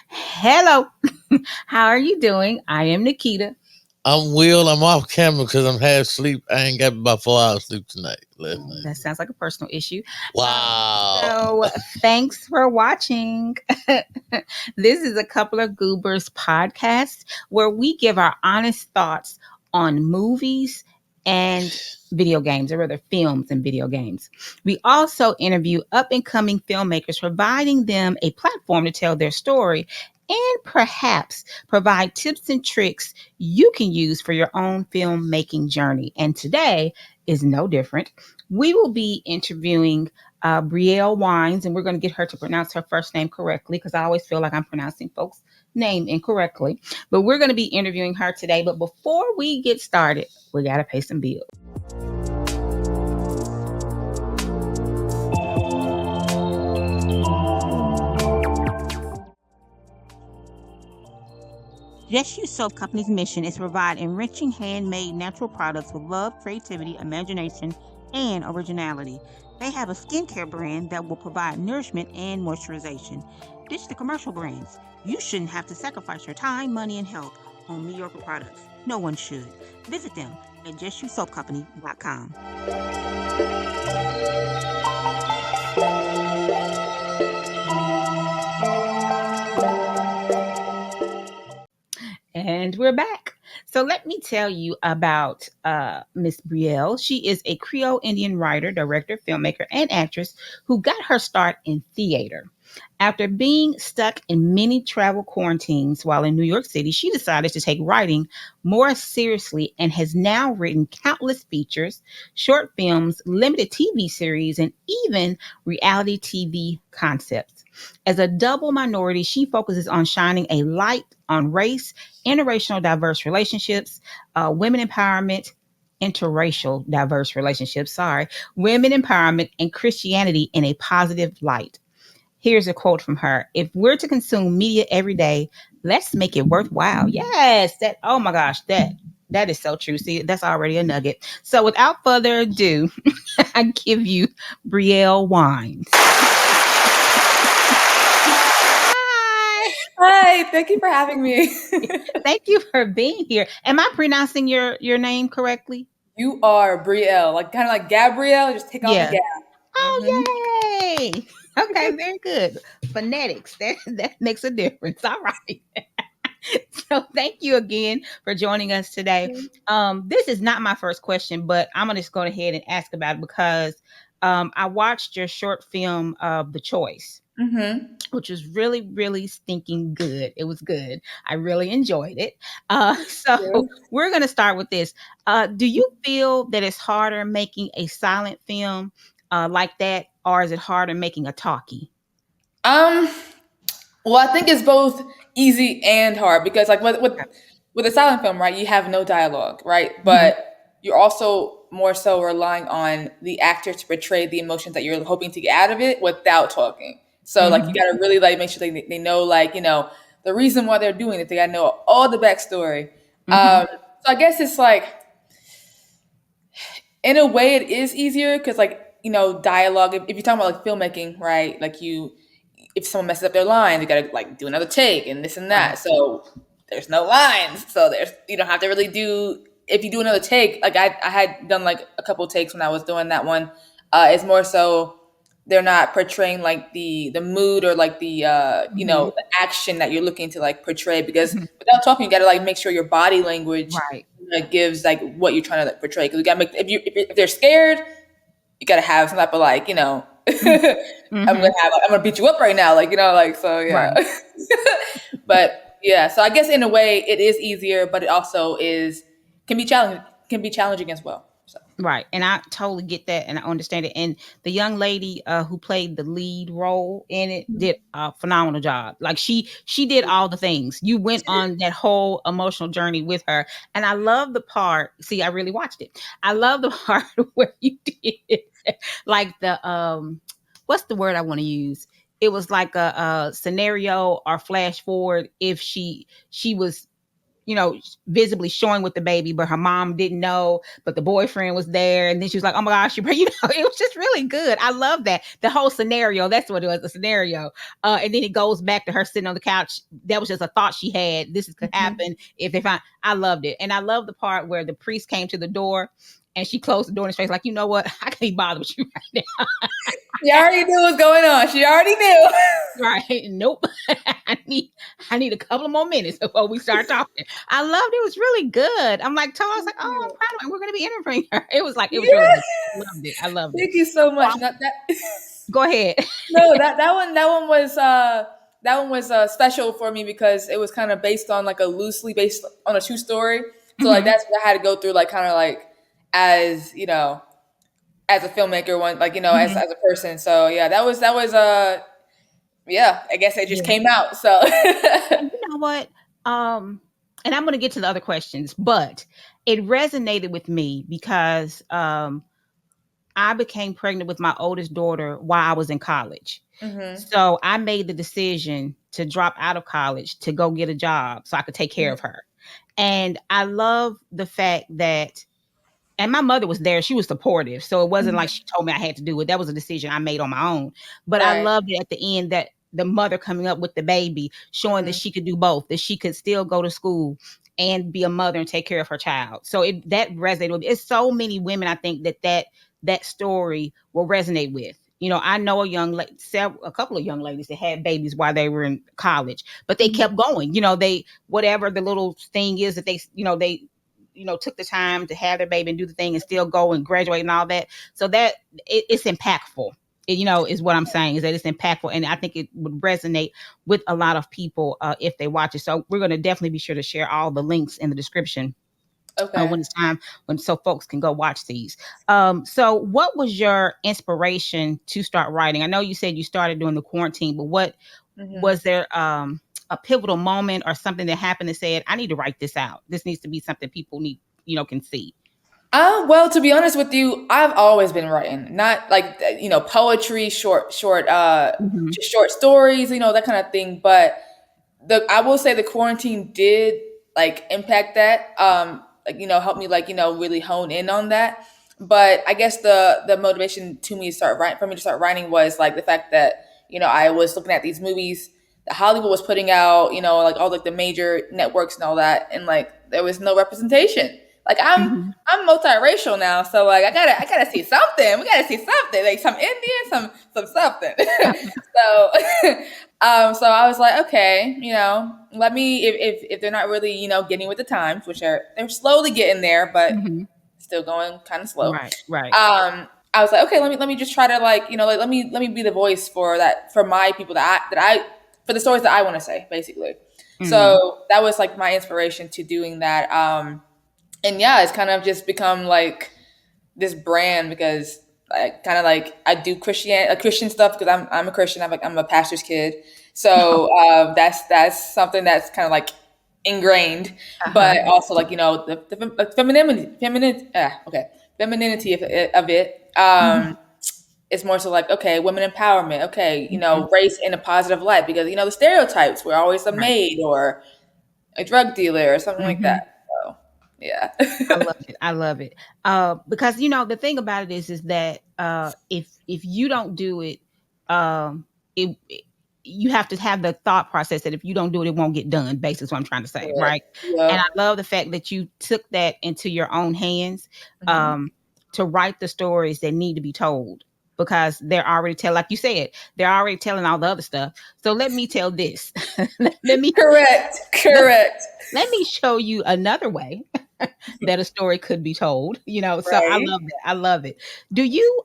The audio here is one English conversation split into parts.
Hello. How are you doing? I am Nikita. I'm Will. I'm off camera because I'm half asleep. I ain't got about 4 hours sleep tonight. Last night. That sounds like a personal issue. Wow. So, thanks for watching. This is a couple of Goobers podcast where we give our honest thoughts on movies and video games, or rather films and video games. We also interview up and coming filmmakers, providing them a platform to tell their story and perhaps provide tips and tricks you can use for your own filmmaking journey. And today is no different. We will be interviewing Brielle Wines, and we're going to get her to pronounce her first name correctly because I always feel like I'm pronouncing folks' name incorrectly. But we're going to be interviewing her today. But before we get started, we got to pay some bills. Just You Soap Company's mission is to provide enriching handmade natural products with love, creativity, imagination, and originality. They have a skincare brand that will provide nourishment and moisturization. Ditch the commercial brands. You shouldn't have to sacrifice your time, money, and health on mediocre products. No one should. Visit them at justyoursoapcompany.com. And we're back. So let me tell you about Miss Brielle. She is a Creole Indian writer, director, filmmaker, and actress who got her start in theater. After being stuck in many travel quarantines while in New York City, she decided to take writing more seriously and has now written countless features, short films, limited TV series, and even reality TV concepts. As a double minority, she focuses on shining a light on race, interracial diverse relationships, women empowerment, interracial diverse relationships, women empowerment, and Christianity in a positive light. Here's a quote from her. If we're to consume media every day, let's make it worthwhile. Yes, oh my gosh, that is so true. See, that's already a nugget. So without further ado, I give you Brielle Wines. Hi, thank you for having me. Thank you for being here. Am I pronouncing your name correctly? You are Brielle, kind of like Gabrielle, just take off the gab. Oh, yay. Okay, very good. Phonetics, that makes a difference. All right. So thank you again for joining us today. This is not my first question, but I'm going to just go ahead and ask about it because I watched your short film, The Choice. Which was really, really stinking good. It was good. I really enjoyed it. So we're going to start with this. Do you feel that it's harder making a silent film like that, or is it harder making a talkie? Well, I think it's both easy and hard because, with a silent film, right, you have no dialogue, right, but you're also more so relying on the actor to portray the emotions that you're hoping to get out of it without talking. So, you got to really make sure they know, the reason why they're doing it. They got to know all the backstory. So I guess it's in a way, it is easier because, dialogue. If you're talking about filmmaking, right? If someone messes up their line, they gotta do another take and this and that. So there's no lines. So you don't have to really do. If you do another take, I had done a couple takes when I was doing that one. It's more so they're not portraying the mood or the action that you're looking to portray, because without talking, you gotta make sure your body language gives what you're trying to portray. Because you gotta make if they're scared, you gotta have some type of I'm gonna beat you up right now, so yeah. Right. But yeah, so I guess in a way it is easier, but it also can be challenging as well. So. Right, and I totally get that, and I understand it. And the young lady who played the lead role in it did a phenomenal job. She did all the things. You went on that whole emotional journey with her, and I love the part. See, I really watched it. I love the part where you did the what's the word I want to use? It was like a scenario or flash forward if she was you know, visibly showing with the baby, but her mom didn't know, but the boyfriend was there. And then she was like, oh my gosh, you know, it was just really good. I love that. The whole scenario, that's what it was, the scenario. And then it goes back to her sitting on the couch. That was just a thought she had. This could Mhm. happen if they find, I loved it. And I love the part where the priest came to the door and she closed the door in his face, like, you know what? I can't be bothered with you right now. She already knew what's going on. She already knew. Right. Nope. I need I need a couple of more minutes before we start talking. I loved it. It was really good. I'm like, told I was like, oh, I'm proud of her. We're gonna be interviewing her. It was like it was really Yeah. good. Loved it. I loved it. Thank you so Oh, much. Not that. go ahead. No, that one was special for me because it was kind of based on like a loosely based on a true story. So like Hmm. that's what I had to go through, like kind of like as as a filmmaker, one like Hmm. as a person. So yeah, that was yeah. I guess it just Yeah. came out. So And you know what? Um, and I'm gonna get to the other questions, but it resonated with me because I became pregnant with my oldest daughter while I was in college. hmm So I made the decision to drop out of college to go get a job so I could take care of her. And I love the fact that, and my mother was there. She was supportive. So it wasn't like hmm she told me I had to do it. That was a decision I made on my own. But I right. loved it at the end that the mother coming up with the baby, showing that hmm she could do both, that she could still go to school and be a mother and take care of her child. So that resonated with me. It's so many women I think that story will resonate with. You know, I know a couple of young ladies that had babies while they were in college, but they hmm kept going. You know, they whatever the little thing is that they took the time to have their baby and do the thing and still go and graduate and all that. So that it's impactful. Is what I'm saying is that it's impactful, and I think it would resonate with a lot of people if they watch it. So we're going to definitely be sure to share all the links in the description Okay. when it's time when so folks can go watch these. So what was your inspiration to start writing? I know you said you started during the quarantine, but what hmm was there a pivotal moment or something that happened that said, I need to write this out? This needs to be something people need, can see. Well, to be honest with you, I've always been writing, not like poetry, Hmm. just short stories, that kind of thing. But I will say the quarantine did like impact that, like help me like really hone in on that. But I guess the motivation to me to start writing for me to start writing was like the fact that I was looking at these movies that Hollywood was putting out, like all like the major networks and all that, and like there was no representation. Like Hmm. I'm multiracial now, so like I gotta see something. We gotta see something, like some Indian, some something. So so I was like, okay, let me if they're not really getting with the times, which they're slowly getting there, but Hmm. still going kind of slow. Right, right. I was like, okay, let me just try to like like, let me be the voice for that for my people that I for the stories that I want to say, basically. Hmm. So that was like my inspiration to doing that. And yeah, it's kind of just become like this brand because I kind of like I do Christian stuff because I'm a Christian. I'm a pastor's kid, so that's something that's kind of like ingrained. Uh-huh. But also like the femininity of it. Hmm. It's more so like okay, women empowerment. Okay, Hmm. race in a positive light because the stereotypes. We're always a Right. maid or a drug dealer or something like Hmm. that. So yeah. I love it. I love it. Because the thing about it is that if you don't do it, it you have to have the thought process that if you don't do it, it won't get done. Basically, is what I'm trying to say, Correct. right? And I Yep. love the fact that you took that into your own hands hmm um, to write the stories that need to be told because they're already like you said, they're already telling all the other stuff. So let me tell this. let me Correct. let, Correct. let me show you another way that a story could be told, so I Right. love that. I love it. Do you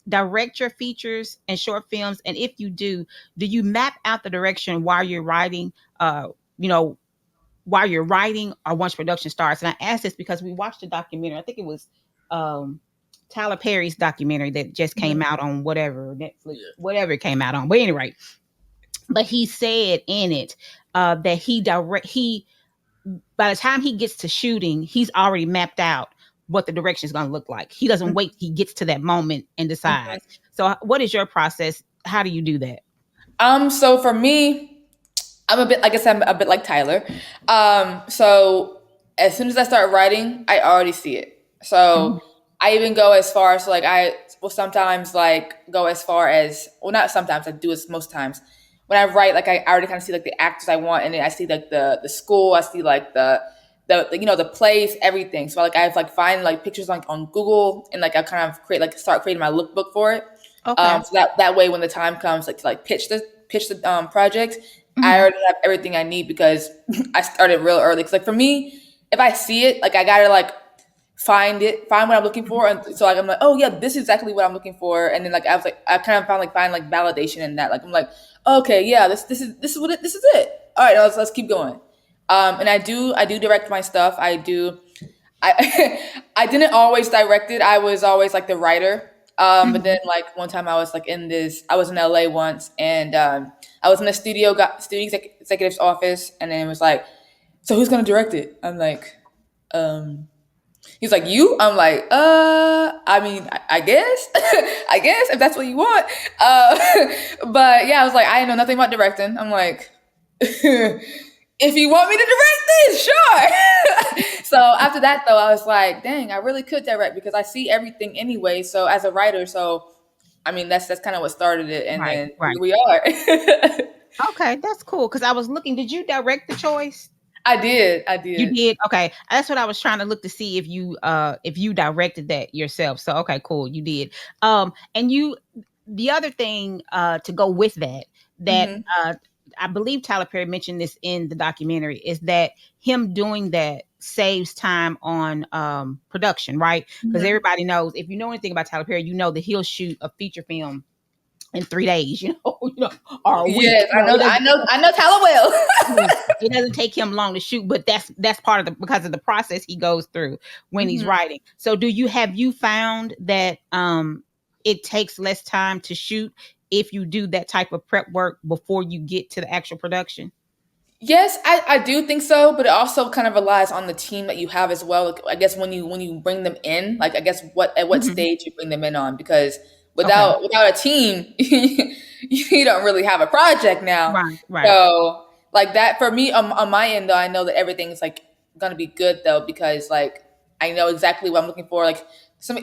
direct your features and short films? And if you do you map out the direction while you're writing, you know while you're writing or once production starts? And I ask this because we watched a documentary. I think it was um Tyler Perry's documentary that just came Mhm. out on whatever Netflix, Yeah. whatever it came out on. But anyway, but he said in it that he by the time he gets to shooting, he's already mapped out what the direction is going to look like. He doesn't wait till he gets to that moment and Mhm. decides. So, what is your process? How do you do that? So for me, I'm a bit, I guess I'm a bit like Tyler. So as soon as I start writing, I already see it. Mhm. So I even go as far as like I will sometimes like go as far as, well, not sometimes, I do it most times. When I write, like I already kind of see like the actors I want, and then I see like the school, I see like the you know, the place, everything. So like I've like find like pictures like on Google, and like I kind of create like start creating my lookbook for it. Okay. So that way when the time comes like to like pitch the project, I Mhm. already have everything I need because I started real early. Cause like for me, if I see it, like I gotta like find what I'm looking for, and so like I'm like, oh yeah, this is exactly what I'm looking for, and then like I was like, I kind of found like find like validation in that. Like I'm like, okay, yeah, this is what this is it. All right, let's keep going. And I do direct my stuff. I I didn't always direct it. I was always like the writer. But then Mhm. like one time I was like I was in LA once, and I was in the executive's office, and then it was like, so who's gonna direct it? I'm like, um, he's like, you? I'm like, I mean, I guess, I guess if that's what you want. Uh, but yeah, I was like, I know nothing about directing. I'm like, if you want me to direct this, sure. So after that, though, I was like, dang, I really could direct because I see everything anyway. So as a writer, so I mean, that's kind of what started it, and Right. then Right. here we are. Okay, that's cool. Because I was looking. Did you direct the choice? I You did. did? Okay. That's what I was trying to look to see if you directed that yourself. So okay, cool. You did. And you the other thing to go with that Hmm. uh I believe Tyler Perry mentioned this in the documentary is that him doing that saves time on production, right? Because Hmm. everybody knows if you know anything about Tyler Perry, you know that he'll shoot a feature film in 3 days, or a week. Yes, I know. I know Tyler well. Yeah, it doesn't take him long to shoot, but that's part of the because of the process he goes through when he's Hmm. writing. So have you found that it takes less time to shoot if you do that type of prep work before you get to the actual production? Yes, I do think so, but it also kind of relies on the team that you have as well. Like, I guess when you bring them in, like I guess what Mhm. stage you bring them in on, because Okay. without a team, you don't really have a project now. Right, right. So like that for me on my end though, I know that everything's like gonna be good though because like I know exactly what I'm looking for. Like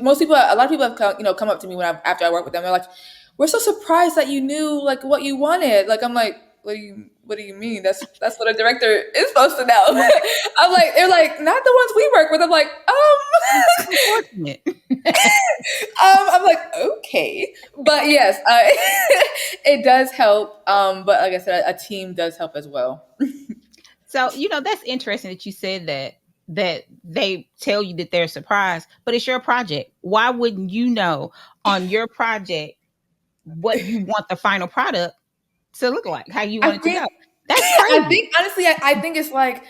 most people, a lot of people have come up to me after I work with them. They're like, "We're so surprised that you knew like what you wanted." Like I'm like, what do you mean? That's what a director is supposed to know. I'm like, they're like, not the ones we work with. I'm like, Unfortunate. I'm like, okay, but yes, it does help. But like I said, a team does help as well. So, that's interesting that you said that they tell you that they're surprised, but it's your project. Why wouldn't you know on your project what you want the final product to look like, how you I want it to go? think, That's I crazy. think honestly, I think it's like,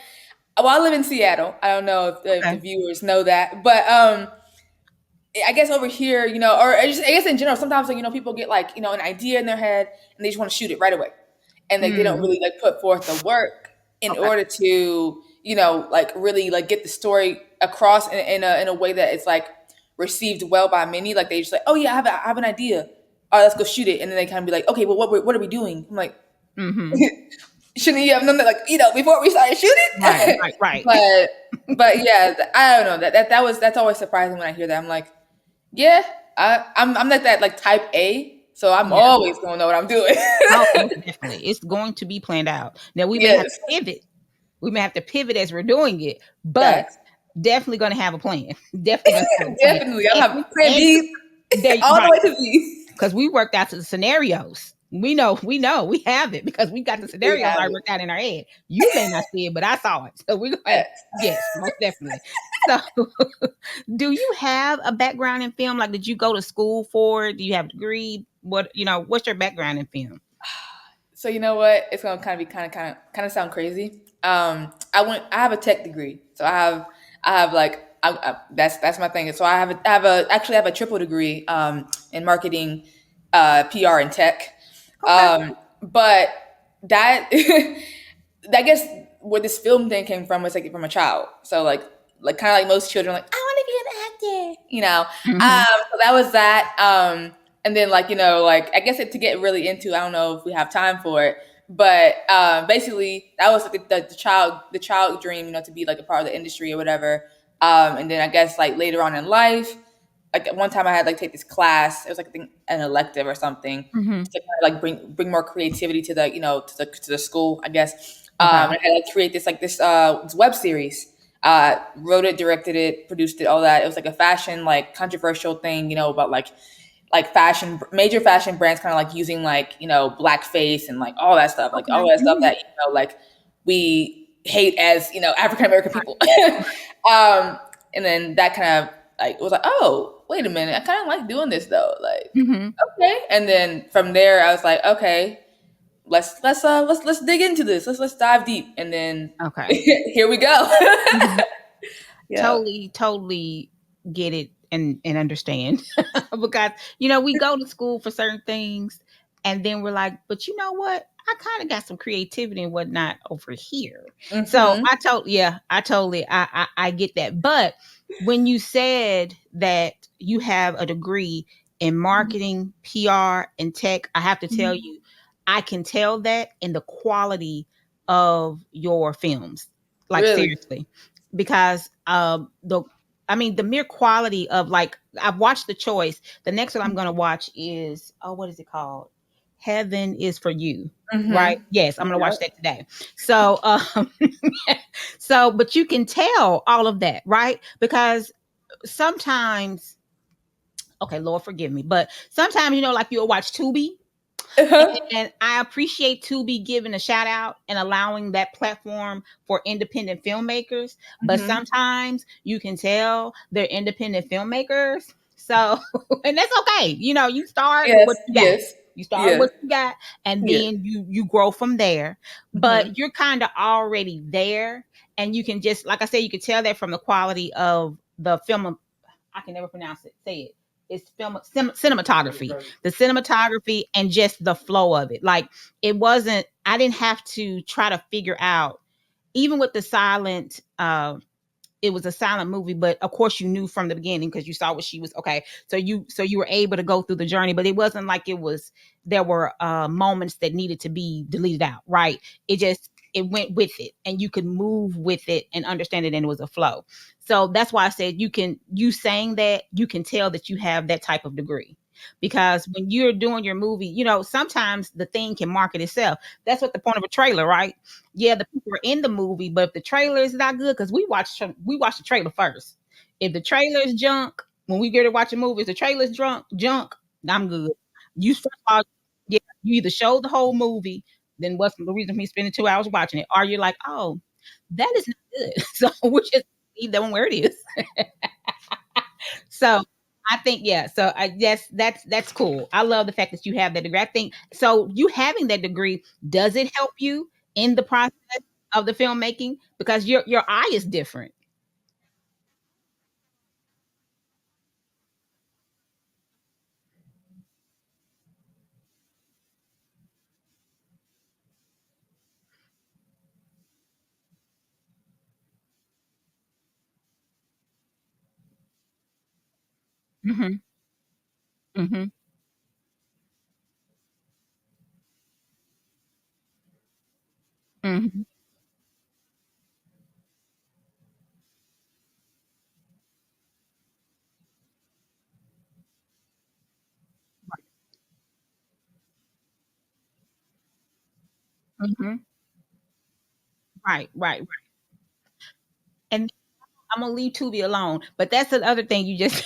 well, I live in Seattle. I don't know if the Okay. viewers know that, but I guess over here, or I guess in general, sometimes like, people get like an idea in their head and they just want to shoot it right away, and like they don't Mm, really like put forth the work in okay. order to like really like get the story across in a way that it's like received well by many. Like they just like, oh yeah, I have an idea. All right, let's go shoot it, and then they kind of be like, okay, well what are we doing? I'm like, Mhm. shouldn't you have known that like before we started Right, shooting? right, right. but yeah, I don't know that's always surprising when I hear that. I'm like, yeah, I'm like that like type A, so I'm Yeah. always gonna know what I'm doing. Oh, most definitely. It's going to be planned out. Now we may have Yes, to pivot. We may have to pivot as we're doing it, but facts. definitely going to have a plan. Definitely going to have a plan. Definitely, I And have plan and B there, all the right. way to B. Because we worked out to the scenarios. We have it because we got the We scenarios have I it. worked out in our head. You may not see it, but I saw it. So we're going to, Facts. yes, most definitely. So, do you have a background in film? Like, did you go to school for it? Do you have a degree? What's your background in film? So you know what? It's gonna kind of be kind of sound crazy. I have a tech degree, so I have like that's my thing. So actually have a triple degree in marketing, PR, and tech. Okay. But that I guess where this film thing came from was like from a child. So like kind of like most children, like I want to be an actor, Hmm. So that was that. And then like like I guess to get really into, I don't know if we have time for it, But basically, that was like the child dream, to be like a part of the industry or whatever. And then I guess like later on in life, like at one time I had like take this class. It was like I think an elective or something Mm-hmm. to kind of like bring more creativity to the to the school, I guess. Okay. And I had to create this web series. Wrote it, directed it, produced it, all that. It was like a fashion like controversial thing, about like fashion major fashion brands kind of like using like blackface and like all that stuff, like Okay. all that stuff Mhm. that like we hate as African American people. um and then that kind of like was like, oh wait a minute, I kind of like doing this though, like Mm-hmm. okay. And then from there I was like, okay, let's dig into this, let's dive deep, and then Okay. here we go. Mhm. Yeah. Totally get it and understand because we go to school for certain things and then we're like, but you know what, I kind of got some creativity and whatnot over here. So Hmm. I get that. But when you said that you have a degree in marketing, PR, and tech, I have to tell you, I can tell that in the quality of your films, like Really. seriously, because the mere quality of, like, I've watched The Choice. The next one I'm going to watch is, oh, what is it called? Heaven is for You. Right? Hmm. Yes, I'm going to watch Yep. that today. So, so, but you can tell all of that, right? Because sometimes, okay, Lord forgive me, but sometimes, like you'll watch Tubi, Uh-huh. and I appreciate Tubi giving a shout out and allowing that platform for independent filmmakers. But Hmm. sometimes you can tell they're independent filmmakers. So, and that's okay. You start with Yes, what you got. yes, You start with yes, what you got, and yes. then you grow from there. Hmm. But you're kind of already there, and you can just, like I said, you can tell that from the quality of the film. I can never pronounce it. Say it. It's cinematography, the cinematography, and just the flow of it. Like, it wasn't. I didn't have to try to figure out, even with the silent. It was a silent movie, but of course you knew from the beginning because you saw what she was. Okay, so you were able to go through the journey, but it wasn't like it was. There were moments that needed to be deleted out. Right? It went with it, and you could move with it and understand it, and it was a flow. So that's why I said you saying that, you can tell that you have that type of degree, because when you're doing your movie, sometimes the thing can market itself. That's what the point of a trailer, right? Yeah, the people are in the movie, but if the trailer is not good, because we watch the trailer first. If the trailer is junk, when we get to watch a movie, if the trailer's junk, I'm good. You first of all, yeah, you either show the whole movie, then what's the reason for me spending 2 hours watching it? Or you're like, oh, that is not good. So we just leave that one where it is. So I think, yeah. So I guess that's cool. I love the fact that you have that degree. I think so. You having that degree, does it help you in the process of the filmmaking, because your eye is different? Mm-hmm. Mm-hmm. Mm-hmm. Mm-hmm. Right. Right. Right. And I'm gonna leave Tubi alone. But that's the other thing you just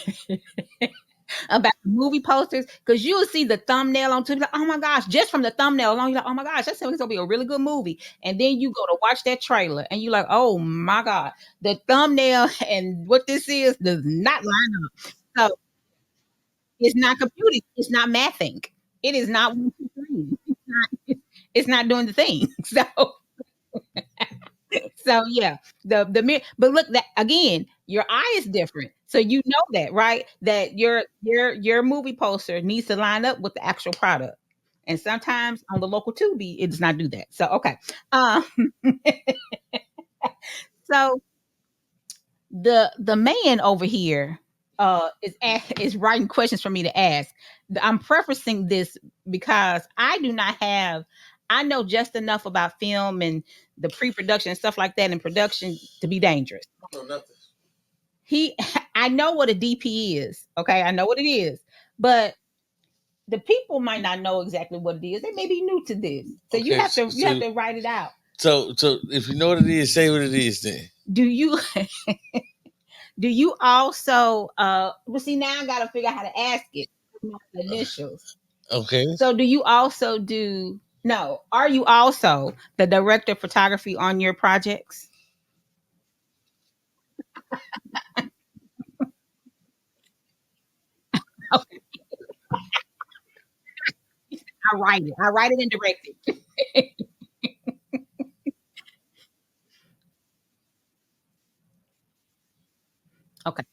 about the movie posters, because you'll see the thumbnail on Tubi, like, oh my gosh, just from the thumbnail alone, you're like, oh my gosh, that's gonna be a really good movie. And then you go to watch that trailer, and you're like, oh my god, the thumbnail and what this is does not line up. So it's not computing, it's not mathing, it is not 1, 2, 3. It's not doing the thing. So yeah, but look, that again, your eye is different, so you know that, right? That your movie poster needs to line up with the actual product, and sometimes on the local Tubi, it does not do that. So okay, um, so the man over here is writing questions for me to ask. I'm prefacing this because I do not have. I know just enough about film and the pre-production and stuff like that and production to be dangerous. No, nothing. He I know what a DP is. Okay, I know what it is. But the people might not know exactly what it is. They may be new to this. So Okay, you have to write it out. so if you know what it is, say what it is then. Do you do you also well see now I gotta figure out how to ask it. The initials. Okay. So do you also do no, are you also the director of photography on your projects? Okay, I write it. I write it and direct it. Okay.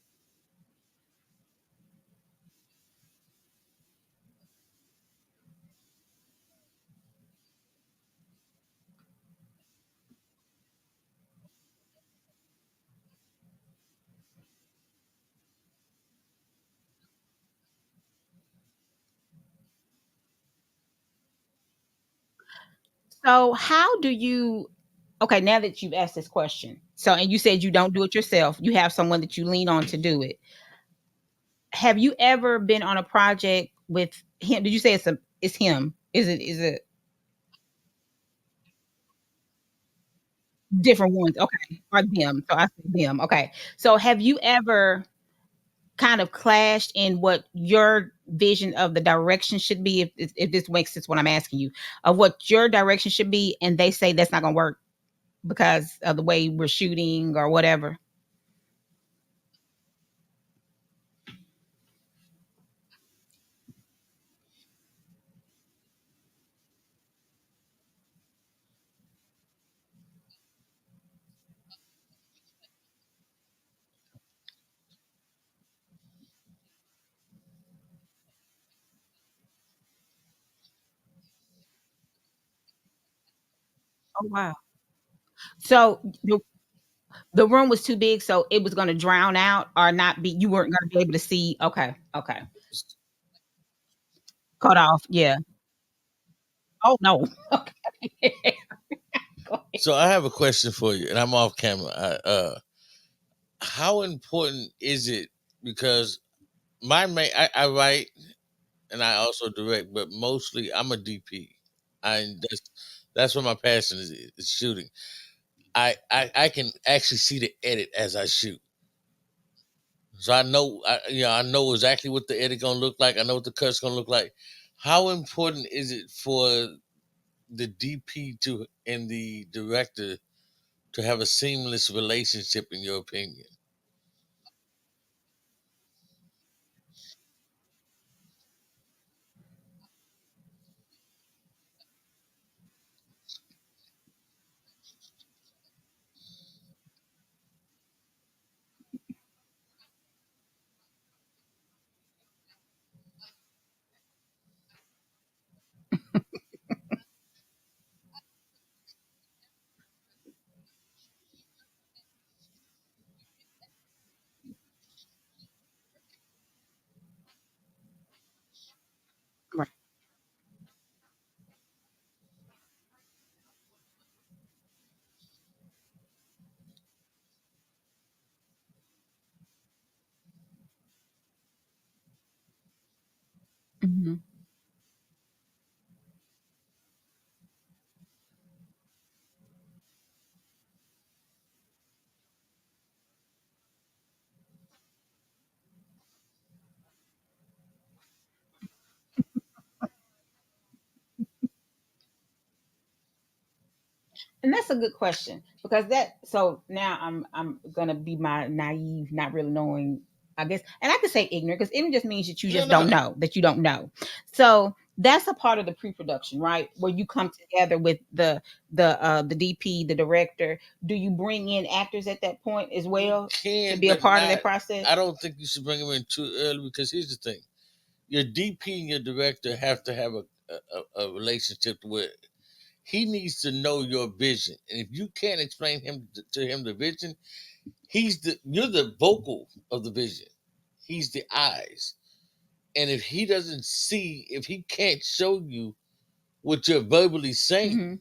So how do you okay, now that you've asked this question. So and you said you don't do it yourself. You have someone that you lean on to do it. Have you ever been on a project with him? Did you say it's him? Is it different ones? Okay. Or them. So I said them. Okay. So have you ever kind of clashed in what your vision of the direction should be if this makes sense what I'm asking you of what your direction should be and they say that's not going to work because of the way we're shooting or whatever. Oh wow. So the room was too big so it was going to drown out or not be you weren't going to be able to see. Okay. Okay. Cut off. Yeah. Oh no. Okay. Go ahead. So I have a question for you, and I'm off camera. How important is it? Because I write and I also direct, but mostly I'm a DP. I that's what my passion is shooting. I can actually see the edit as I shoot. So I know exactly what the edit gonna look like. I know what the cut's gonna look like. How important is it for the DP to and the director to have a seamless relationship, in your opinion? Right. Mhm. And that's a good question because that so now I'm gonna be my naive, not really knowing, I guess, and I could say ignorant because ignorant just means that you No, just no. don't know that you don't know. So that's a part of the pre-production, right? Where you come together with the DP, the director. Do you bring in actors at that point as You well to can, be a but part of that not. process? I don't think you should bring him in too early because here's the thing: your DP and your director have to have a relationship where he needs to know your vision, and if you can't explain to him the vision, you're the vocal of the vision. He's the eyes, and if he can't show you what you're verbally saying, Mm-hmm.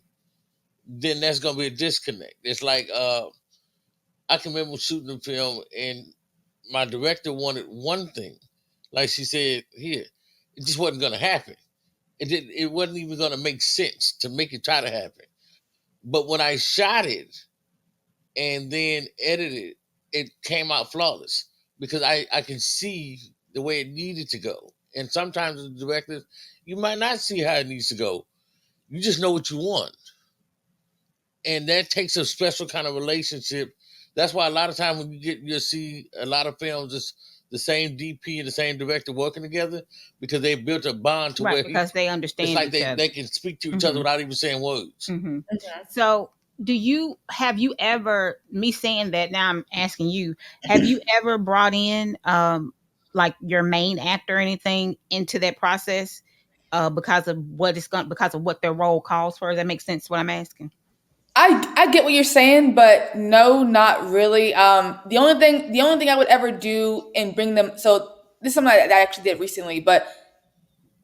then that's gonna be a disconnect. It's like I can remember shooting the film and my director wanted one thing, like she said here, it just wasn't gonna happen. It wasn't even gonna make sense to make it try to happen. But when I shot it and then edited, it came out flawless because I can see the way it needed to go. And sometimes the directors, you might not see how it needs to go. You just know what you want. And that takes a special kind of relationship. That's why a lot of times when you'll see a lot of films, it's the same DP and the same director working together because they built a bond to Right, where because they it's understand like each other. they can speak to each other Mm-hmm. without even saying words. Mm-hmm. Mhm. So, have you ever, me saying that now I'm asking you, have you ever brought in like your main actor or anything into that process because of because of what their role calls for? Does that make sense what I'm asking? I get what you're saying, but no, not really. The only thing I would ever do and bring them. So this is something that I actually did recently, but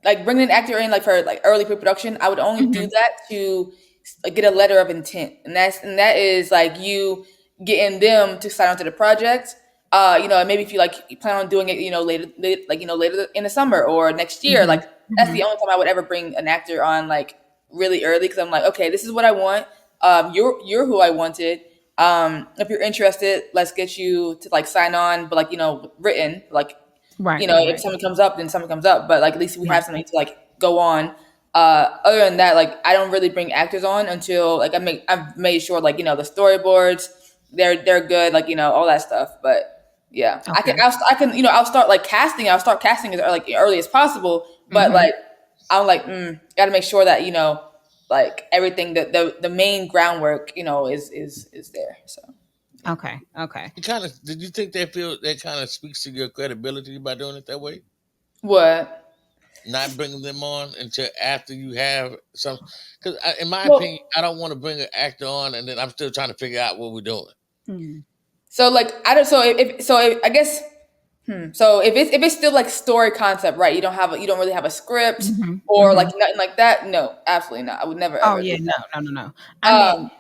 like bringing an actor in like for like early pre-production, I would only do Mm-hmm. that to like get a letter of intent, and that is like you getting them to sign on to the project. And maybe if you like you plan on doing it, later in the summer or next year, Mm-hmm. like that's Mm-hmm. the only time I would ever bring an actor on like really early because I'm like, okay, this is what I want. You're who I wanted. If you're interested, let's get you to like sign on, but like written, like Right, right, if right, something comes up, then something comes up. But like at least we have right. something to like go on. Other than that, like I don't really bring actors on until like I've made sure like the storyboards they're good, like all that stuff. But yeah, Okay. I'll start like casting. I'll start casting as like early as possible. But Mm-hmm. like I'm like got to make sure that like everything that the main groundwork is there. So yeah. Okay. Okay. You kind of did you think that kind of speaks to your credibility by doing it that way? What? Not bringing them on until after you have some, because in my opinion, Well, I don't want to bring an actor on and then I'm still trying to figure out what we're doing. Mm-hmm. so like I don't. So if I guess. So if it's still like story concept, right? You don't really have a script Mm-hmm. or like Mm-hmm. nothing like that. No, absolutely not. I would never Oh ever do yeah, no, that. no, no, no. I meant Um,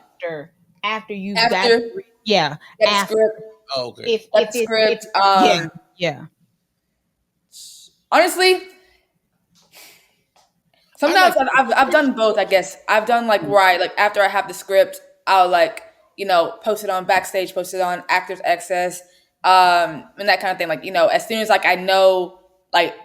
after you've got after yeah, get the after script, Oh, okay. get the if script. yeah, yeah. Honestly, I like sometimes to get the I've scripts done both. I guess I've done like Mm. where I like after I have the script, I'll like post it on backstage, post it on Actors Access, and that kind of thing. Like as soon as like I know like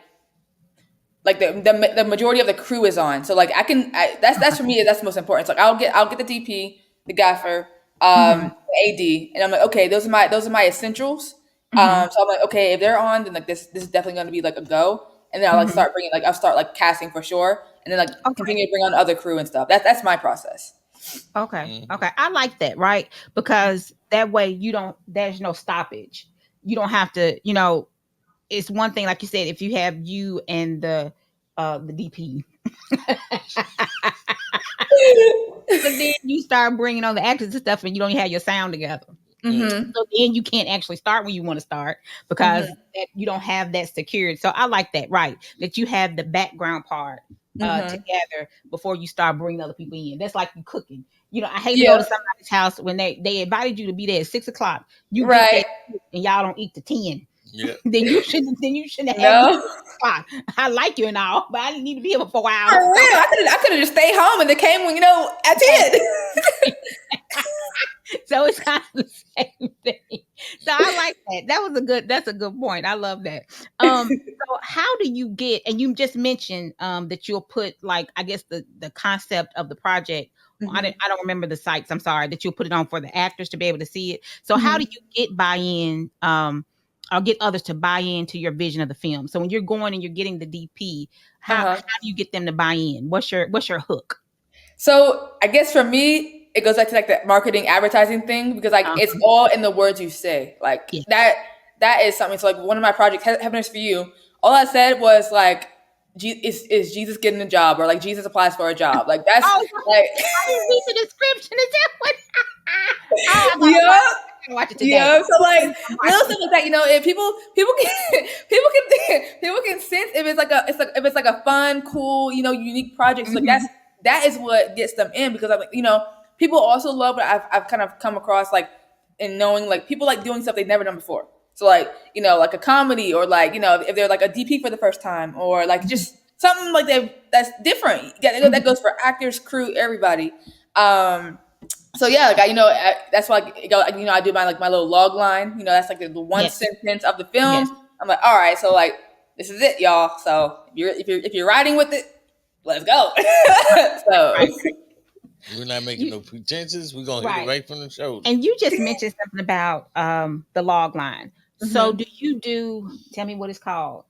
the majority of the crew is on. So like that's for me that's the most important. It's like I'll get the DP, the gaffer, Mhm. the AD, and I'm like okay those are my essentials. Mhm. So I'm like okay if they're on then like this is definitely going to be like a go. And then I'll like Mhm. start bringing like I'll start like casting for sure, and then like Okay. continue to bring on other crew and stuff. That's my process. Okay. hmm Okay. I like that, right? Because that way you don't there's no stoppage. You don't have to, it's one thing like you said if you have you and the DP. But then you start bringing on the actors and stuff and you don't even have your sound together. Mm-hmm. So then you can't actually start when you want to start because Mm-hmm. you don't have that secured. So I like that, right? That you have the background part Mm-hmm. together before you start bringing other people in. That's like you cooking. I hate to go to Yeah. somebody's house when they invited you to be there at 6 o'clock. You get there Right. and y'all don't eat to 10. Yeah. Then you shouldn't have me No. 6 o'clock. I like you and all, but I didn't need to be here for 4 hours. For real, I could have just stayed home and they came when at 10. So it's kind of the same thing. So I like that. That's a good point. I love that. So how do you get and you just mentioned that you'll put like I guess the concept of the project. hmm I don't remember the sites. I'm sorry that you'll put it on for the actors to be able to see it. So how do hmm you get buy-in or get others to buy into your vision of the film? So when you're going and you're getting the DP, how Uh-huh. do you get them to buy in? What's your hook? So I guess for me, it goes back to like that marketing advertising thing because like it's Uh-huh. all in the words you say. Like Yeah. that is something. So like one of my projects, Heaven is for You. All I said was like, is Jesus getting a job or like Jesus applies for a job? Like that's Oh, like I didn't read the description. Is that what? Oh, yeah. I gotta watch it today. Yeah, so like I'm little watching stuff like that, if people can people can sense if it's like a fun, cool, unique project. So like it. that's that is what gets them in, because I'm like, people also love what I've kind of come across, like, in knowing, like, people like doing stuff they've never done before. So like, like a comedy, or like, if they're like a DP for the first time, or like Mhm. just something like that's different. Yeah, that Mhm. goes for actors, crew, everybody. So yeah, like that's why, like, I do my little log line. That's like the one Yes. sentence of the Yes. film. I'm like, all right, so like this is it, y'all. So if you're riding with it, let's go. So Right. We're not making You no pretenses. We're gonna hit it right. right from the shoulder. And you just mentioned something about the log line. So mhm. do you do tell me what it's called?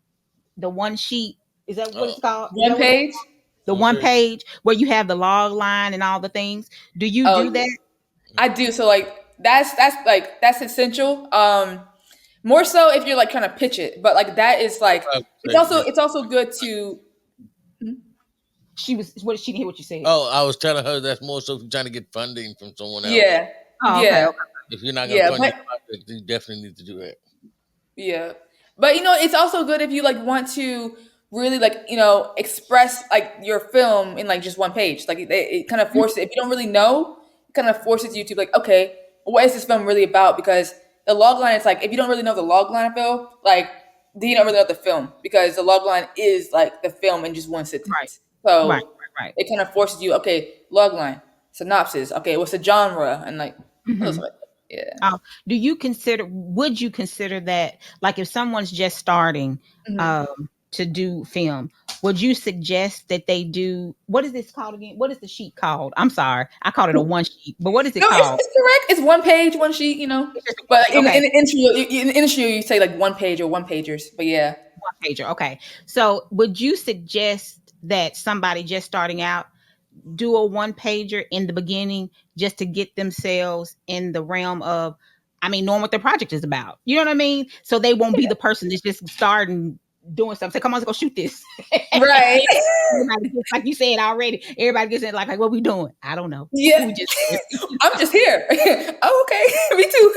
The one sheet. Is that what Oh, it's called? Is One that what it's page. the one one page. page where you have the log line and all the things? Do you Oh do yeah, that? I do. So like that's essential. More so if you're like trying to pitch it, but like that is like I would it's say also yes. it's also good to. She was what she didn't hear what you said. Oh, I was telling her that's more so if you're trying to get funding from someone else. Yeah, Oh, okay, yeah, okay. If you're not gonna yeah, fund but your project, you definitely need to do that. yeah, but it's also good if you like want to really like express like your film in like just one page. Like it kind of Mhm. forces, if you don't really know, it kind of forces you to like, okay, what is this film really about? Because the log line is like, if you don't really know the log line of film, like then you don't really know the film, because the log line is like the film in just one Right. sentence. Right. So Right. it kind of forces you, okay, log line, synopsis, okay, what's the genre, and like Right. those, like, yeah. Do you consider would you consider that like if someone's just starting Mhm. to do film, would you suggest that they do what is this called again? What is the sheet called? I'm sorry. I called it a one sheet, but what is it No, it's, called? it's correct. It's one page, one sheet. It's just a one But sheet. Okay. in the industry, you say like one page or one pagers. But yeah. One pager. Okay. So would you suggest that somebody just starting out do a one pager in the beginning just to get themselves in the realm of, I mean, knowing what their project is about. You know what I mean? So they won't be the person that's just starting doing something. Say, come on, let's go shoot this. Right. Everybody gets, like you said already, everybody gets in like, what we doing? I don't know. Yeah. We just here. I'm just here. Oh, okay. Me too.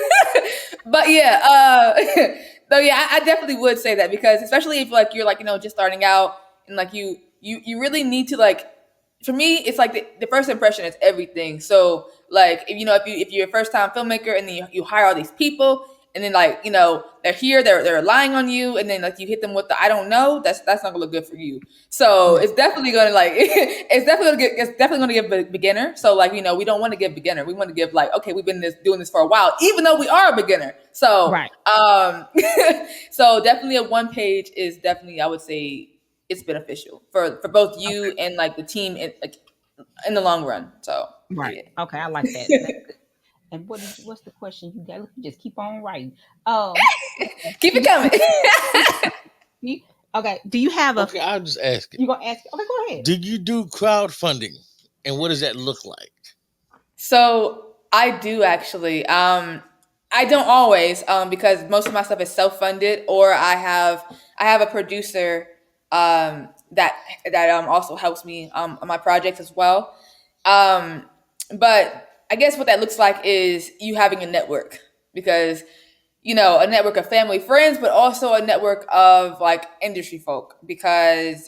But yeah, so yeah, I definitely would say that, because especially if like you're like, just starting out, and like you really need to like, for me, it's like the first impression is everything. So like if you're a first time filmmaker, and then you hire all these people, and then like they're here, they're relying on you, and then like you hit them with the I don't know, that's not gonna look good for you. So No. it's definitely gonna like it's definitely gonna give beginner. So like we don't want to give beginner. We want to give like, okay, we've been doing this for a while, even though we are a beginner. So Right. so definitely a one page is definitely, I would say, it's beneficial for both Okay. you and like the team in like in the long run. So Right. yeah, Okay. I like that. That's good. And what's the question you got? Look, you just keep on writing. Okay. keep Do it you, coming. you okay? Do you have a Okay, I'll just ask it. you gonna ask? Okay, go ahead. Do you do crowdfunding, and what does that look like? So I do actually. I don't always, because most of my stuff is self funded, or I have a producer that also helps me on my projects as well. Um, but I guess what that looks like is you having a network, because a network of family, friends, but also a network of like industry folk, because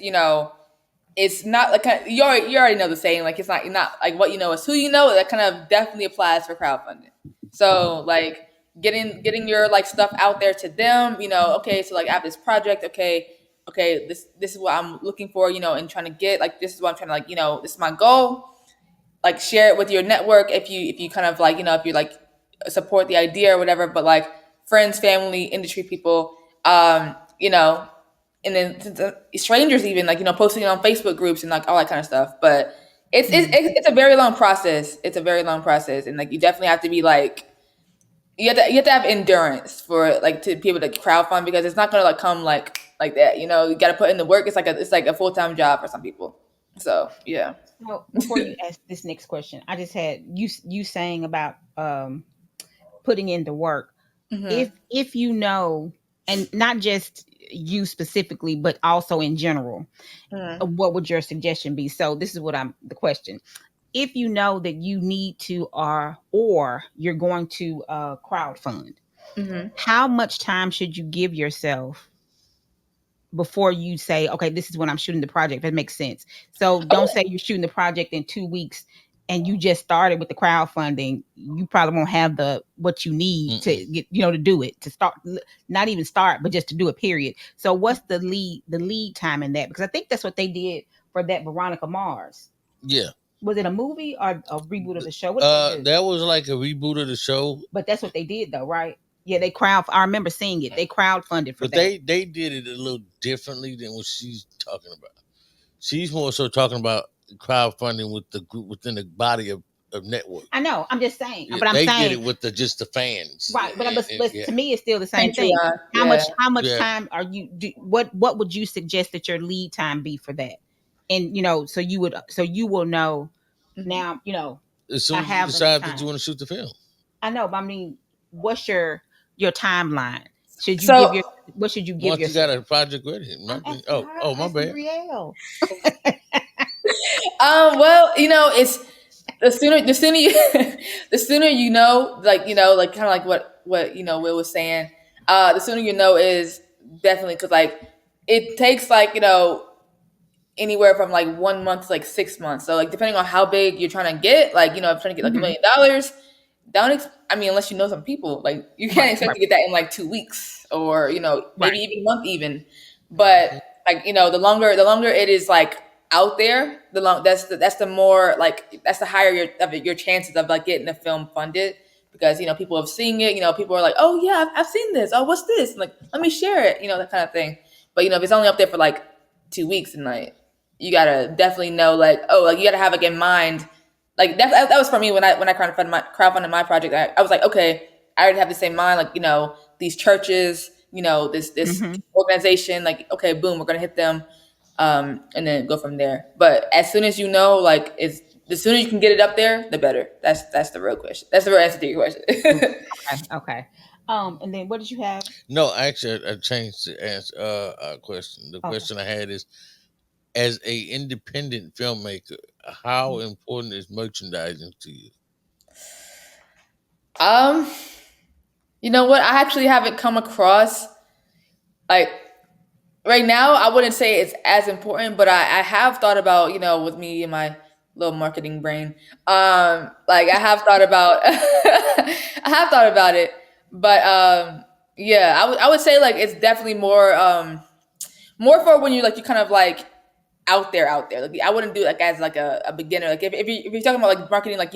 it's not like you already know the saying, like it's not, you're not like what you know is who you know. That kind of definitely applies for crowdfunding. So like getting your like stuff out there to them. Okay, so like I have this project. Okay, this is what I'm looking for. And trying to get, like, this is what I'm trying to, like, this is my goal. Like, share it with your network, if you kind of like, if you like support the idea or whatever. But like friends, family, industry people, and then strangers, even like posting it on Facebook groups and like all that kind of stuff. But Mhm. it's a very long process. It's a very long process, and like you definitely have to be like, you have to have endurance for like to be able to crowdfund, because it's not gonna like come like that. You got to put in the work. It's like a full-time job for some people. So yeah. So before you ask this next question, I just had you saying about putting in the work. hmm If you know, and not just you specifically, but also in general, hmm what would your suggestion be? So this is what I'm the question. If you know that you need to or you're going to crowd fund, hmm how much time should you give yourself before you say, okay, this is when I'm shooting the project. That makes sense. So don't say you're shooting the project in 2 weeks and you just started with the crowdfunding. You probably won't have the what you need to Mm-mm. get, to do it, to start, not even start, but just to do a period. So what's the lead time in that? Because I think that's what they did for that Veronica Mars. Yeah. Was it a movie or a reboot of the show? What did they do? That was like a reboot of the show, But that's what they did though, right? Yeah, they crowd. I remember seeing it. They crowdfunded for but that. they did it a little differently than what she's talking about. She's more so talking about crowdfunding with the group within the body of network. I know. I'm just saying. Yeah, But I'm they did saying it with the just the fans. right. But Yeah, to me, it's still the same thing. Patreon, How yeah. much yeah. time are you? What would you suggest that your lead time be for that? And so you will know Mhm. now. As I soon as you have enough decide that you time. want to shoot the film, I know, but I mean, what's your timeline? Should you give So, your what should you give once you got yourself? a project ready, I'm my thing. asking Oh, her. oh, I'm my asking bad. Brielle. well, it's the sooner you the sooner you know, like kind of like what Will was saying. The sooner you know is definitely because like it takes like anywhere from like 1 month to like 6 months. So like depending on how big you're trying to get, like if you're trying to get like $1 Hmm. million, I mean, unless you know some people, like you can't Right, expect right, to get that in like 2 weeks or maybe right. even a month even. But Hmm. like the longer it is like out there, that's the more like that's the higher your chances of like getting the film funded because people have seen it. People are like, oh yeah, I've seen this. Oh, what's this? And, like, let me share it. That kind of thing. But if it's only up there for like 2 weeks and like you gotta definitely know like you gotta have like in mind like that was for me when I crowdfunded my project. I was like, okay, I already have the same mind, like these churches, this Hmm. organization, like okay, boom, we're gonna hit them, and then go from there. But as soon as like it's the sooner you can get it up there, the better. That's the real question. That's the real answer to your question. Okay, okay. And then what did you have? No, actually, I changed the answer. Question. The Okay. question I had is, as a independent filmmaker, how important is merchandising to you? um, you know what? I actually haven't come across like right now. I wouldn't say it's as important, but I have thought about with me and my little marketing brain. Like I have thought about I have thought about it, but yeah, I would say like it's definitely more for when you kind of like out there. Like I wouldn't do it like as like a beginner. Like if you're talking about like marketing, like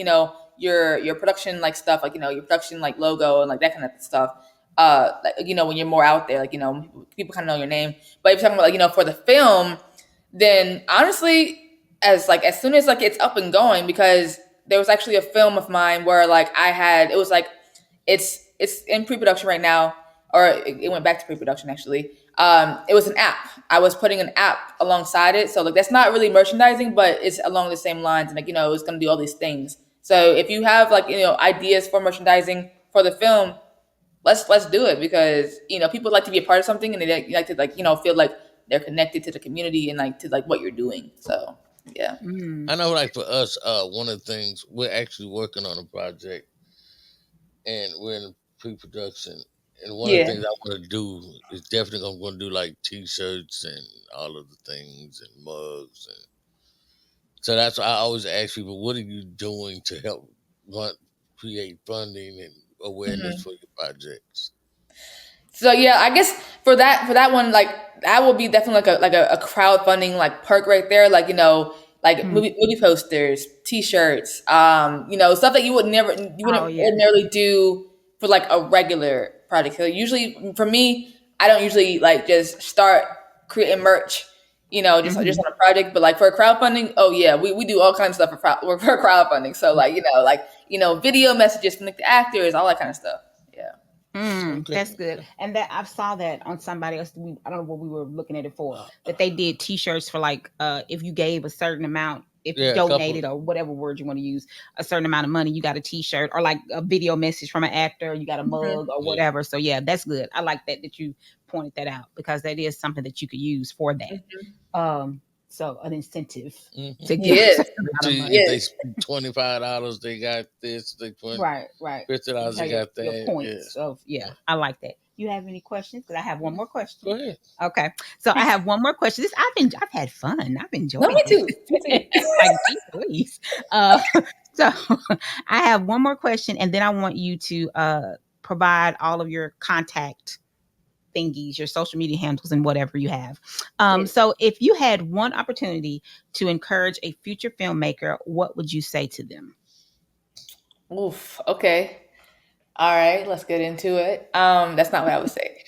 your production like stuff, like your production like logo and like that kind of stuff. Like when you're more out there, like people kind of know your name. But if you're talking about like for the film, then honestly, as soon as like it's up and going, because there was actually a film of mine where like it was like it's in pre-production right now, or it went back to pre-production actually. It was an app. I was putting an app alongside it, so like that's not really merchandising, but it's along the same lines, and like it's gonna do all these things. So if you have like ideas for merchandising for the film, let's do it because people like to be a part of something and they like to like feel like they're connected to the community and like to like what you're doing. So yeah. Mm. I know, like for us, one of the things we're actually working on a project, and we're in pre-production. And one of the Yeah. things I want to do is definitely I'm going to do like T-shirts and all of the things and mugs, and so that's why I always ask people, what are you doing to help run, create funding and awareness Mhm. for your projects? So yeah, I guess for that one, like that will be definitely like a crowdfunding like perk right there. Like like Mm. movie posters, T-shirts, stuff that you Oh wouldn't yeah. ordinarily do for like a regular project. So usually for me, I don't usually like just start creating merch, just Hmm. on a project. But like for crowdfunding, oh yeah, we do all kinds of stuff for crowdfunding. So like video messages from like the actors, all that kind of stuff. Yeah. Okay. That's good. And that I saw that on somebody else. I don't know what we were looking at it for. That they did T-shirts for like if you gave a certain amount, if you Yeah, a couple. donated or whatever word you want to use, a certain amount of money, you got a T-shirt or like a video message from an actor, you got a Mhm. mug or Yeah. whatever. So yeah, that's good. I like that you pointed that out because that is something that you could use for that. Mhm. So an incentive Hmm. to give a Yes. certain amount of If money. they Yes. spend $25, they got this. They put Right, right. $50, they Tell your got your that. Yeah. points of yeah, I like that. you have any questions? Because I have one more Go question. ahead. Okay, so I have one more question. I've had fun. I've No, enjoyed me this. too. Me too. Like, gee, please. So I have one more question, and then I want you to provide all of your contact thingies, your social media handles, and whatever you have. Yes. So if you had one opportunity to encourage a future filmmaker, what would you say to them? Oof. Okay. All right. Let's get into it. That's not what I would say.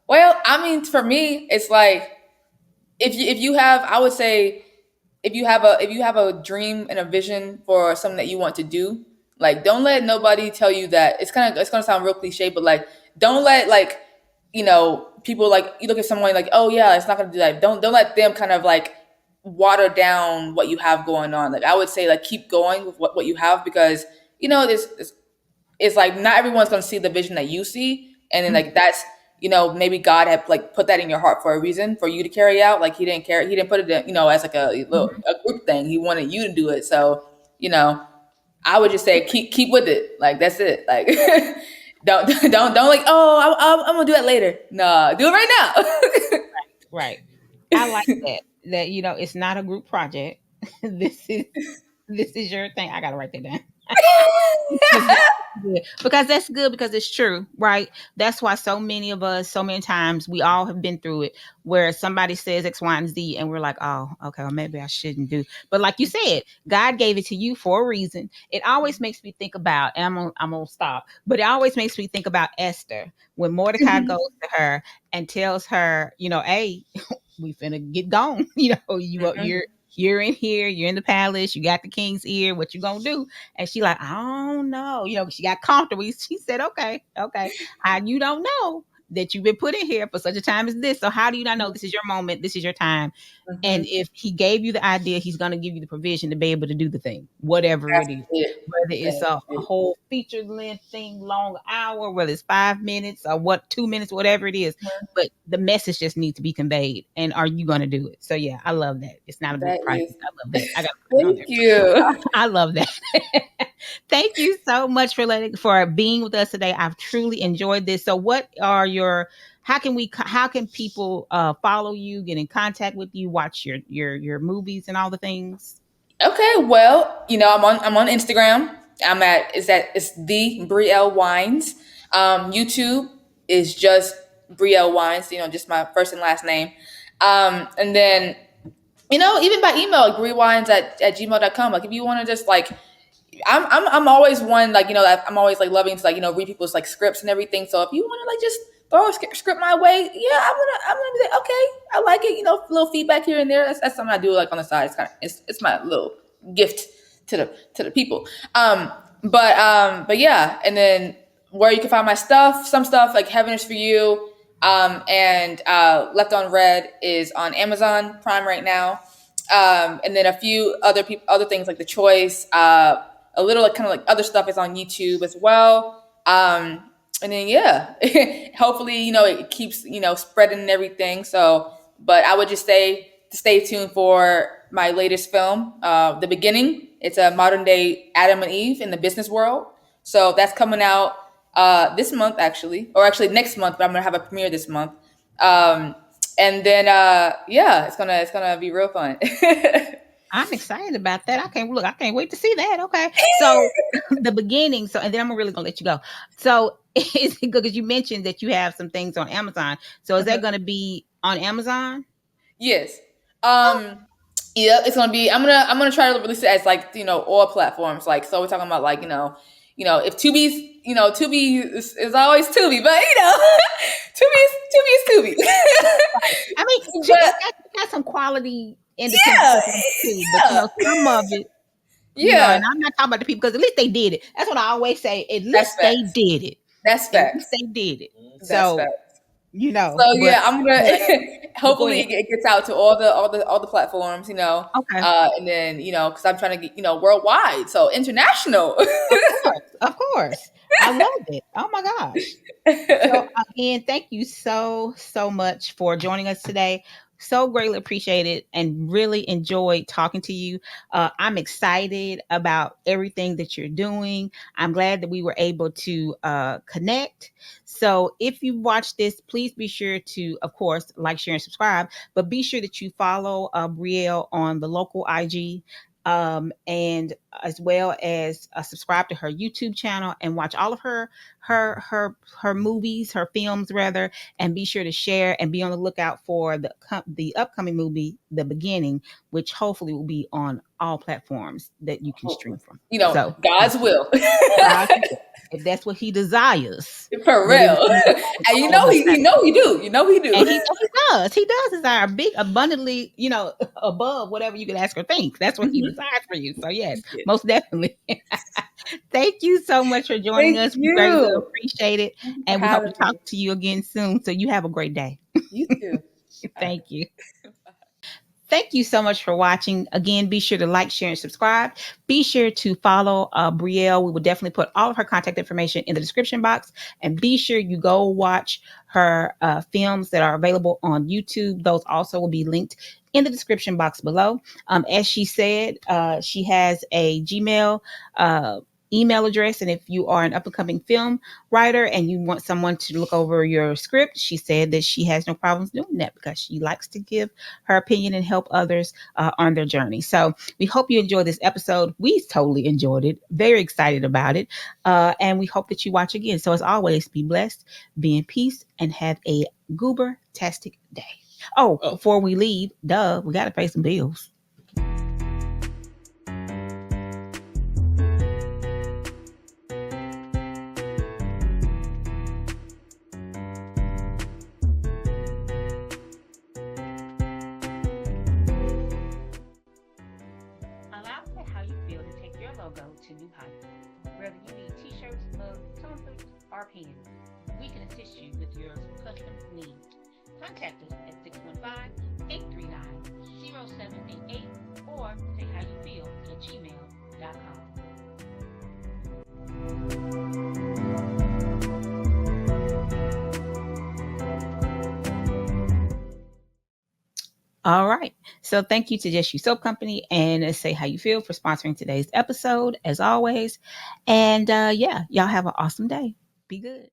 Well, I mean, for me, it's like if you have, I would say, if you have a dream and a vision for something that you want to do, like don't let nobody tell you that it's gonna sound real cliche, but like don't let like people like you look at someone like, oh yeah, it's not gonna do that. Don't let them kind of like water down what you have going on. Like I would say like keep going with what you have because this it's like not everyone's going to see the vision that you see, and then like that's maybe God had like put that in your heart for a reason for you to carry out. Like he didn't put it as like a group thing. He wanted you to do it. So you know I would just say keep with it. Like that's it. Like don't like, oh, I'm gonna do that later. Nah, do it right now. Right. I like that. That it's not a group project. this is this is your thing. I gotta write that down. Because that's good. Because that's good because it's true, right? That's why so many of us, so many times, we all have been through it where somebody says X, Y, and Z, and we're like, oh, okay, well, maybe I shouldn't do. But like you said, God gave it to you for a reason. It always makes me think about, and I'm gonna stop, but it always makes me think about Esther when Mordecai goes to her and tells her, hey, we finna get gone. Mhm. You're in here, you're in the palace, you got the king's ear, what you gonna do? And she like, I don't know. She got comfortable. She said, okay, okay. You don't know that you've been put in here for such a time as this. So how do you not know this is your moment? This is your time. And Mhm. if he gave you the idea, he's going to give you the provision to be able to do the thing, whatever That's it is. it. Whether it's That's a it. whole feature length thing, long hour, whether it's 5 minutes or 2 minutes, whatever it is. But the message just needs to be conveyed. And are you going to do it? So yeah, I love that. It's not a group That project. is. I love that. I got to put that on Thank there. you. I love that. Thank you so much for being with us today. I've truly enjoyed this. So what are your how can people follow you, get in contact with you, watch your movies and all the things? Okay, well, I'm on Instagram. It's the Brielle Wines. YouTube is just Brielle Wines. Just my first and last name. And then even by email, like briellewines at gmail.com. Like if you want to just like I'm always one like I'm always like loving to like read people's like scripts and everything. So if you want to like just throw a script my way, yeah, I'm gonna be like, okay, I like it. A little feedback here and there. That's something I do like on the side. It's my little gift to the people. But yeah, and then where you can find my stuff, some stuff like Heaven is for You, and Left on Red is on Amazon Prime right now. And then a few other things like The Choice, a little like kind of like other stuff is on YouTube as well. And then yeah, hopefully it keeps spreading and everything. So, but I would just say to stay tuned for my latest film, The Beginning. It's a modern day Adam and Eve in the business world. So that's coming out this month actually, or actually next month. But I'm gonna have a premiere this month. Um, and then yeah, it's gonna be real fun. I'm excited about that. I can't wait to see that. Okay. So the beginning. So and then I'm really gonna let you go. So is it good because you mentioned that you have some things on Amazon. So is that gonna be on Amazon? Yes. Um yeah, it's gonna be I'm gonna try to release it as like, all platforms. Like so we're talking about like, if Tubi's Tubi is always Tubi, but Tubi is Tubi. I mean, But it's got some quality independent yeah, stuff on it too, but yeah. some of it, and Yeah. I'm not talking about the people because at least they did it. That's what I always say. At That's least they facts. did it. That's At least facts. they did it. That's So facts. So yeah, I'm gonna but go hopefully ahead. it gets out to all the platforms, Okay. and then because I'm trying to get worldwide, so international. Of course. Of course. I love it. Oh my gosh. So again, thank you so much for joining us today. So greatly appreciated and really enjoyed talking to you. I'm excited about everything that you're doing. I'm glad that we were able to connect. So if you watch this, please be sure to, of course, like, share, and subscribe. But be sure that you follow Brielle on the local IG. And as well as subscribe to her YouTube channel and watch all of her movies, her films rather, and be sure to share and be on the lookout for the upcoming movie, The Beginning, which hopefully will be on all platforms that you can stream Hopefully. from. You know, So, God's will. God, if that's what He desires, For that it will real. be And you on all know the he know he do. You know he do. and he does. He does desire big, abundantly, above whatever you could ask or think. That's what he Mhm. desires for you. So yes, Yeah. most definitely. Thank you so much for joining Thank us. We greatly you. appreciate it. Thank you for And we hope to having talk me. to you again soon. So you have a great day. You too. All right. Thank you. Thank you so much for watching. Again, be sure to like, share, and subscribe. Be sure to follow Brielle. We will definitely put all of her contact information in the description box. And be sure you go watch her films that are available on YouTube. Those also will be linked in the description box below. As she said, she has a Gmail email address. And if you are an up and coming film writer and you want someone to look over your script, she said that she has no problems doing that because she likes to give her opinion and help others on their journey. So we hope you enjoyed this episode. We totally enjoyed it, very excited about it. And we hope that you watch again. So as always, be blessed, be in peace, and have a goober-tastic day. Oh, Oh, before we leave, we got to pay some bills. Allow How You Feel to take your logo to new heights. Whether you need t-shirts, mugs, tumblers, or pins, we can assist you with your custom needs. Contact us at 615-839-0788 or sayhowyoufeel@gmail.com. All right. So thank you to Just You Soap Company and Say How You Feel for sponsoring today's episode, as always. And yeah, y'all have an awesome day. Be good.